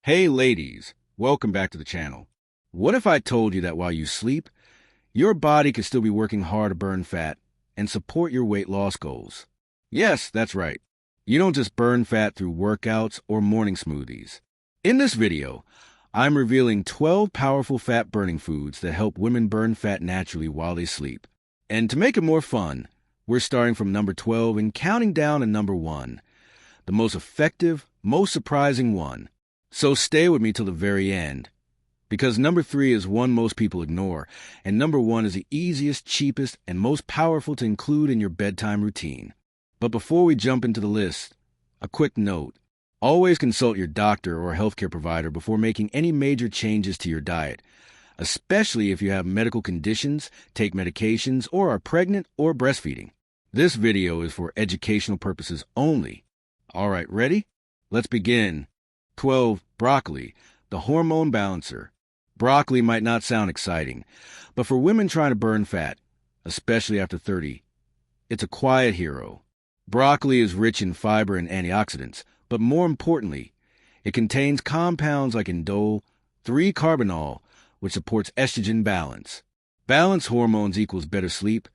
Hey ladies, welcome back to the channel. What if I told you that while you sleep, your body could still be working hard to burn fat and support your weight loss goals? Yes, that's right. You don't just burn fat through workouts or morning smoothies. In this video, I'm revealing 12 powerful fat-burning foods that help women burn fat naturally while they sleep. And to make it more fun, we're starting from number 12 and counting down to number 1, the most effective, most surprising one. So stay with me till the very end, because number 3 is one most people ignore, and number 1 is the easiest, cheapest, and most powerful to include in your bedtime routine. But before we jump into the list, a quick note. Always consult your doctor or healthcare provider before making any major changes to your diet, especially if you have medical conditions, take medications, or are pregnant or breastfeeding. This video is for educational purposes only. All right, ready? Let's begin. 12. Broccoli, the hormone balancer. Broccoli might not sound exciting, but for women trying to burn fat, especially after 30, it's a quiet hero. Broccoli is rich in fiber and antioxidants, but more importantly, it contains compounds like indole, 3-carbinol, which supports estrogen balance. Balanced hormones equals better sleep,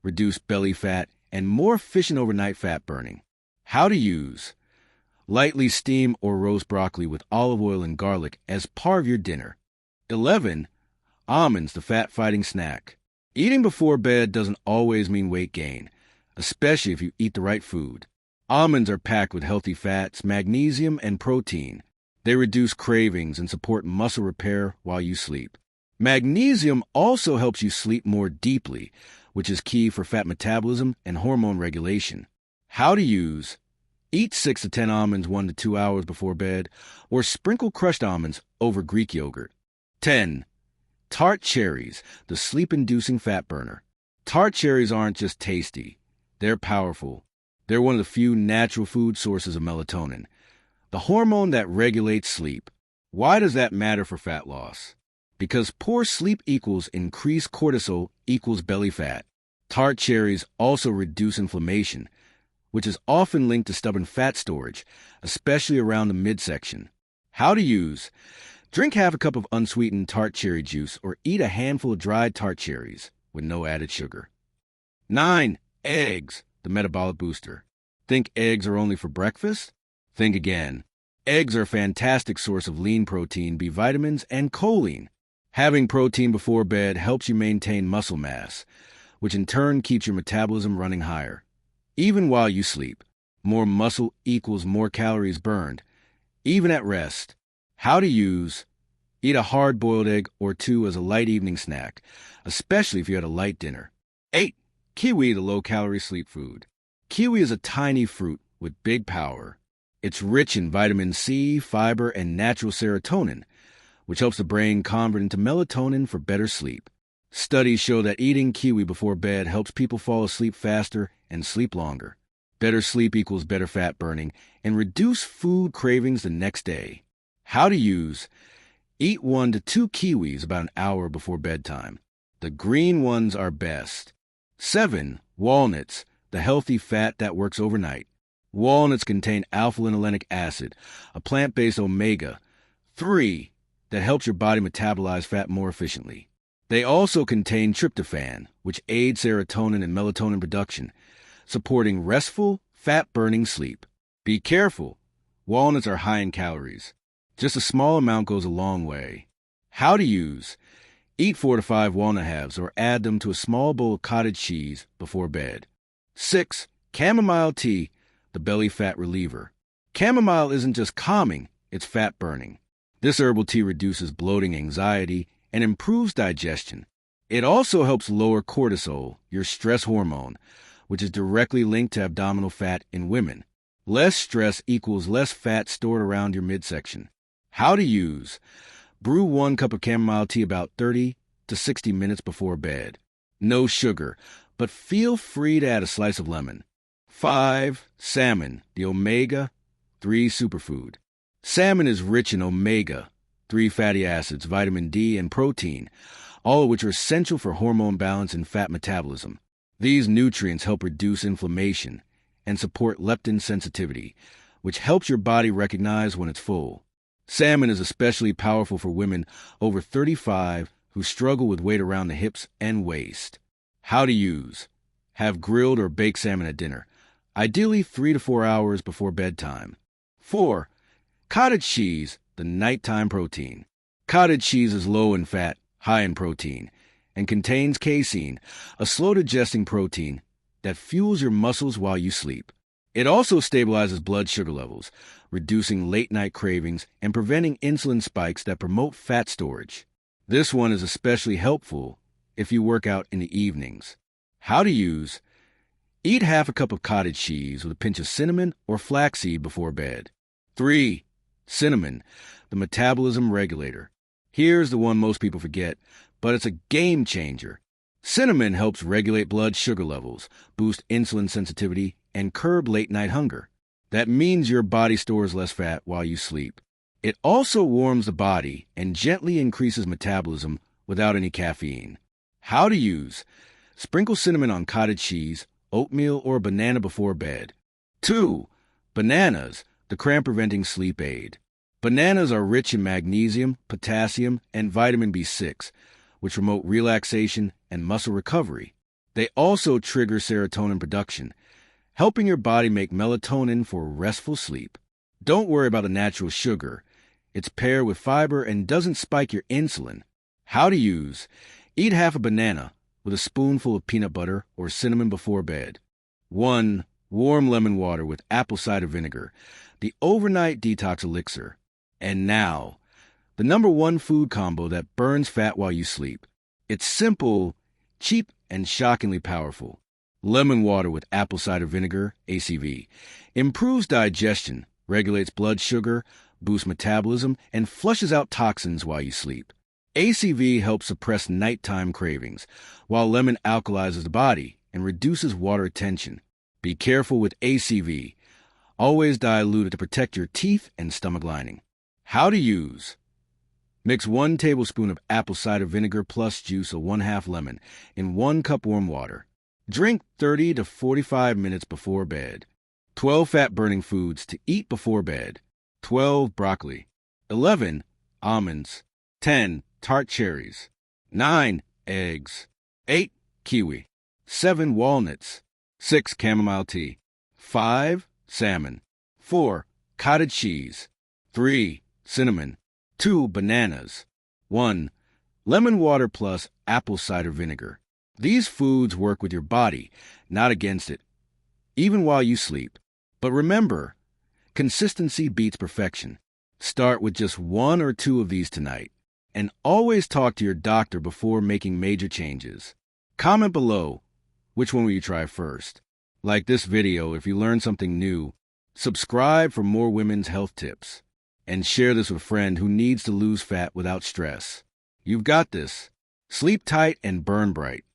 reduced belly fat, and more efficient overnight fat burning. How to use. Lightly steam or roast broccoli with olive oil and garlic as part of your dinner. 11. Almonds, the fat-fighting snack. Eating before bed doesn't always mean weight gain, especially if you eat the right food. Almonds are packed with healthy fats, magnesium, and protein. They reduce cravings and support muscle repair while you sleep. Magnesium also helps you sleep more deeply, which is key for fat metabolism and hormone regulation. How to use. Eat 6 to 10 almonds 1 to 2 hours before bed, or sprinkle crushed almonds over Greek yogurt. 10. Tart cherries, the sleep-inducing fat burner. Tart cherries aren't just tasty. They're powerful. They're one of the few natural food sources of melatonin, the hormone that regulates sleep. Why does that matter for fat loss? Because poor sleep equals increased cortisol equals belly fat. Tart cherries also reduce inflammation, which is often linked to stubborn fat storage, especially around the midsection. How to use. Drink half a cup of unsweetened tart cherry juice or eat a handful of dried tart cherries with no added sugar. 9. Eggs, the metabolic booster. Think eggs are only for breakfast? Think again. Eggs are a fantastic source of lean protein, B vitamins, and choline. Having protein before bed helps you maintain muscle mass, which in turn keeps your metabolism running higher. Even while you sleep, more muscle equals more calories burned, even at rest. How to use. Eat a hard-boiled egg or 2 as a light evening snack, especially if you had a light dinner. 8. Kiwi, the low-calorie sleep food. Kiwi is a tiny fruit with big power. It's rich in vitamin C, fiber, and natural serotonin, which helps the brain convert into melatonin for better sleep. Studies show that eating kiwi before bed helps people fall asleep faster and sleep longer. Better sleep equals better fat burning and reduce food cravings the next day. How to use. Eat 1 to 2 kiwis about an hour before bedtime. The green ones are best. 7. Walnuts, the healthy fat that works overnight. Walnuts contain alpha-linolenic acid, a plant-based omega-3 that helps your body metabolize fat more efficiently. They also contain tryptophan, which aids serotonin and melatonin production, supporting restful, fat-burning sleep. Be careful. Walnuts are high in calories. Just a small amount goes a long way. How to use. Eat 4 to 5 walnut halves or add them to a small bowl of cottage cheese before bed. 6. Chamomile tea, the belly fat reliever. Chamomile isn't just calming, it's fat-burning. This herbal tea reduces bloating, anxiety, and improves digestion. It also helps lower cortisol, your stress hormone, which is directly linked to abdominal fat in women. Less stress equals less fat stored around your midsection. How to use. Brew 1 cup of chamomile tea about 30 to 60 minutes before bed. No sugar, but feel free to add a slice of lemon. 5. Salmon, the omega-3 superfood. Salmon is rich in omega-3 fatty acids, vitamin D, and protein, all of which are essential for hormone balance and fat metabolism. These nutrients help reduce inflammation and support leptin sensitivity, which helps your body recognize when it's full. Salmon is especially powerful for women over 35 who struggle with weight around the hips and waist. How to use. Have grilled or baked salmon at dinner, ideally 3 to 4 hours before bedtime. 4. Cottage cheese, the nighttime protein. Cottage cheese is low in fat, high in protein, and contains casein, a slow-digesting protein that fuels your muscles while you sleep. It also stabilizes blood sugar levels, reducing late-night cravings and preventing insulin spikes that promote fat storage. This one is especially helpful if you work out in the evenings. How to use. Eat half a cup of cottage cheese with a pinch of cinnamon or flaxseed before bed. 3. Cinnamon, the metabolism regulator. Here's the one most people forget, but it's a game changer. Cinnamon helps regulate blood sugar levels, boost insulin sensitivity, and curb late-night hunger. That means your body stores less fat while you sleep. It also warms the body and gently increases metabolism without any caffeine. How to use. Sprinkle cinnamon on cottage cheese, oatmeal, or banana before bed. 2. Bananas, the cramp-preventing sleep aid. Bananas are rich in magnesium, potassium, and vitamin B6, which promote relaxation and muscle recovery. They also trigger serotonin production, helping your body make melatonin for restful sleep. Don't worry about the natural sugar. It's paired with fiber and doesn't spike your insulin. How to use. Eat half a banana with a spoonful of peanut butter or cinnamon before bed. 1. Warm lemon water with apple cider vinegar, the overnight detox elixir. And now, the #1 food combo that burns fat while you sleep. It's simple, cheap, and shockingly powerful. Lemon water with apple cider vinegar, ACV, improves digestion, regulates blood sugar, boosts metabolism, and flushes out toxins while you sleep. ACV helps suppress nighttime cravings, while lemon alkalizes the body and reduces water retention. Be careful with ACV. Always dilute it to protect your teeth and stomach lining. How to use. Mix 1 tablespoon of apple cider vinegar plus juice of 1/2 lemon in 1 cup warm water. Drink 30 to 45 minutes before bed. 12 fat-burning foods to eat before bed. 12 broccoli. 11 almonds. 10 tart cherries. 9 eggs. 8 kiwi. 7 walnuts. 6 chamomile tea. 5 salmon. 4 cottage cheese. 3 cinnamon. 2 bananas. 1 lemon water plus apple cider vinegar. These foods work with your body, not against it, even while you sleep. But remember, consistency beats perfection. Start with just 1 or 2 of these tonight, and always talk to your doctor before making major changes. Comment below, which one will you try first? Like this video if you learned something new. Subscribe for more women's health tips. And share this with a friend who needs to lose fat without stress. You've got this. Sleep tight and burn bright.